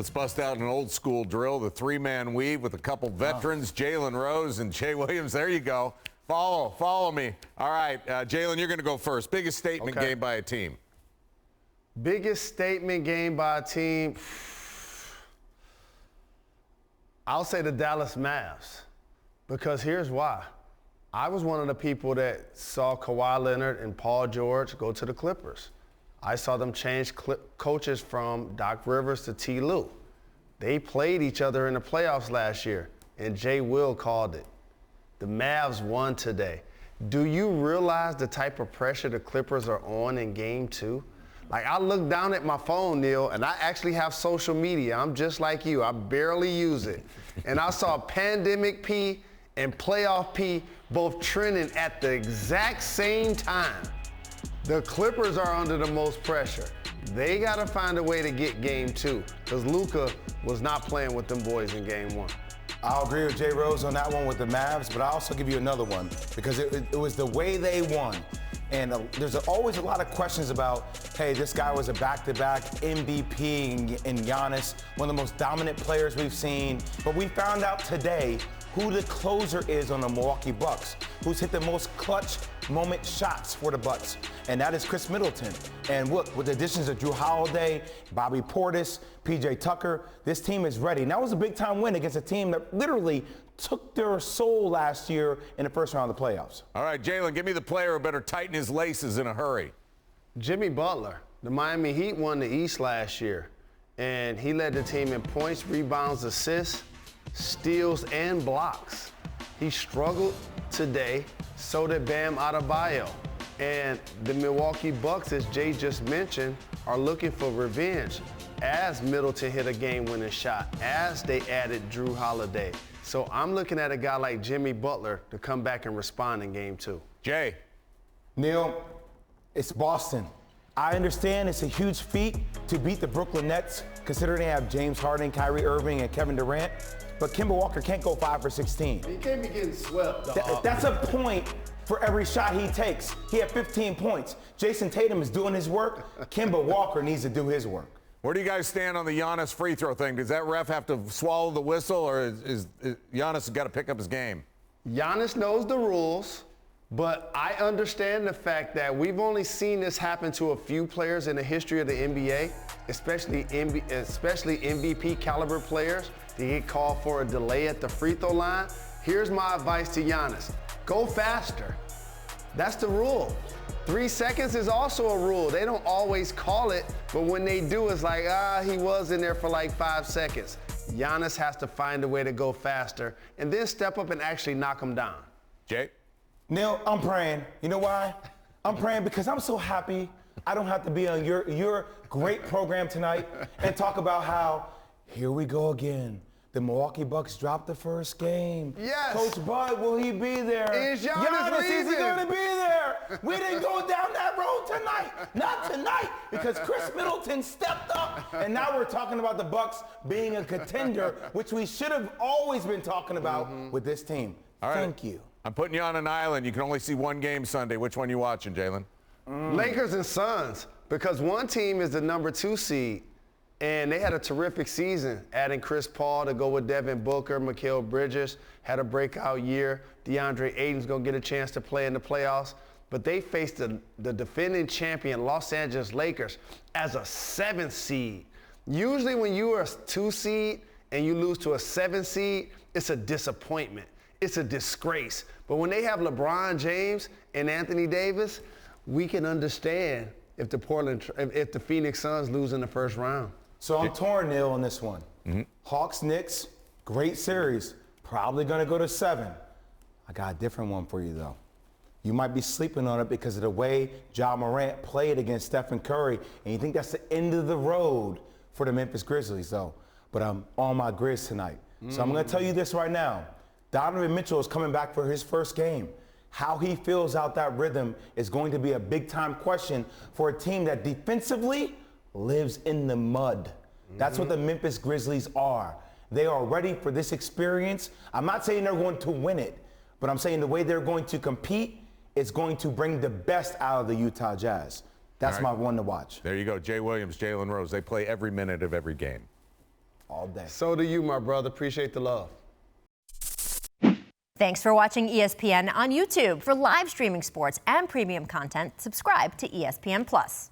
Let's bust out an old school drill, the three-man weave with a couple veterans, Jalen Rose and Jay Williams. There you go. Follow me. All right, Jalen, you're going to go first. Biggest statement game by a team. Biggest statement game by a team, I'll say the Dallas Mavs, because here's why. I was one of the people that saw Kawhi Leonard and Paul George go to the Clippers. I saw them change coaches from Doc Rivers to T. Lue. They played each other in the playoffs last year, and Jay Will called it. The Mavs won today. Do you realize the type of pressure the Clippers are on in Game 2? Like, I look down at my phone, Neil, and I actually have social media. I'm just like you. I barely use it. And I saw Pandemic P and Playoff P both trending at the exact same time. The Clippers are under the most pressure. They got to find a way to get Game 2, because Luka was not playing with them boys in Game 1. I'll agree with Jay Rose on that one with the Mavs, but I'll also give you another one because it was the way they won. And there's always a lot of questions about, hey, this guy was a back-to-back MVP and Giannis, one of the most dominant players we've seen. But we found out today who the closer is on the Milwaukee Bucks, who's hit the most clutch moment shots for the Bucks, and that is Chris Middleton. And look, with the additions of Drew Holiday, Bobby Portis, PJ Tucker, this team is ready. And that was a big-time win against a team that literally took their soul last year in the first round of the playoffs. All right, Jalen, give me the player who better tighten his laces in a hurry. Jimmy Butler. The Miami Heat won the East last year, and he led the team in points, rebounds, assists, steals, and blocks. He struggled today, so did Bam Adebayo. And the Milwaukee Bucks, as Jay just mentioned, are looking for revenge as Middleton hit a game-winning shot, as they added Drew Holiday. So I'm looking at a guy like Jimmy Butler to come back and respond in Game 2. Jay. Neil, it's Boston. I understand it's a huge feat to beat the Brooklyn Nets, considering they have James Harden, Kyrie Irving, and Kevin Durant. But Kemba Walker can't go 5 for 16. He can't be getting swept, dog. That's a point for every shot he takes. He had 15 points. Jason Tatum is doing his work. Kemba Walker needs to do his work. Where do you guys stand on the Giannis free throw thing? Does that ref have to swallow the whistle, or is Giannis got to pick up his game? Giannis knows the rules, but I understand the fact that we've only seen this happen to a few players in the history of the NBA, especially MVP caliber players. They get called for a delay at the free throw line. Here's my advice to Giannis. Go faster. That's the rule. 3 seconds is also a rule. They don't always call it, but when they do, it's like, he was in there for like 5 seconds. Giannis has to find a way to go faster and then step up and actually knock him down. Jay? Neil, I'm praying. You know why? I'm praying because I'm so happy I don't have to be on your great program tonight and talk about how, here we go again. The Milwaukee Bucks dropped the first game. Yes. Coach Bud, will he be there? Is Giannis is he going to be there? We didn't go down that road tonight. Not tonight, because Chris Middleton stepped up. And now we're talking about the Bucks being a contender, which we should have always been talking about with this team. All right. Thank you. I'm putting you on an island. You can only see one game Sunday. Which one you watching, Jalen? Lakers and Suns, because one team is the number 2 seed, and they had a terrific season, adding Chris Paul to go with Devin Booker. Mikal Bridges had a breakout year. DeAndre Ayton's going to get a chance to play in the playoffs. But they faced the defending champion Los Angeles Lakers as a 7th seed. Usually when you are a 2 seed and you lose to a 7 seed, it's a disappointment. It's a disgrace. But when they have LeBron James and Anthony Davis, we can understand if the Phoenix Suns lose in the first round. So I'm torn, Neil, on this one. Hawks, Knicks, great series. Probably going to go to 7. I got a different one for you, though. You might be sleeping on it because of the way Ja Morant played against Stephen Curry, and you think that's the end of the road for the Memphis Grizzlies, though. But I'm on my Grizz tonight. So I'm going to tell you this right now. Donovan Mitchell is coming back for his first game. How he feels out that rhythm is going to be a big-time question for a team that defensively lives in the mud. That's what the Memphis Grizzlies are. They are ready for this experience. I'm not saying they're going to win it, but I'm saying the way they're going to compete is going to bring the best out of the Utah Jazz. That's my one to watch. There you go. Jay Williams, Jalen Rose. They play every minute of every game. all day. So do you, my brother. Appreciate the love. Thanks for watching ESPN on YouTube. For live streaming sports and premium content, subscribe to ESPN+.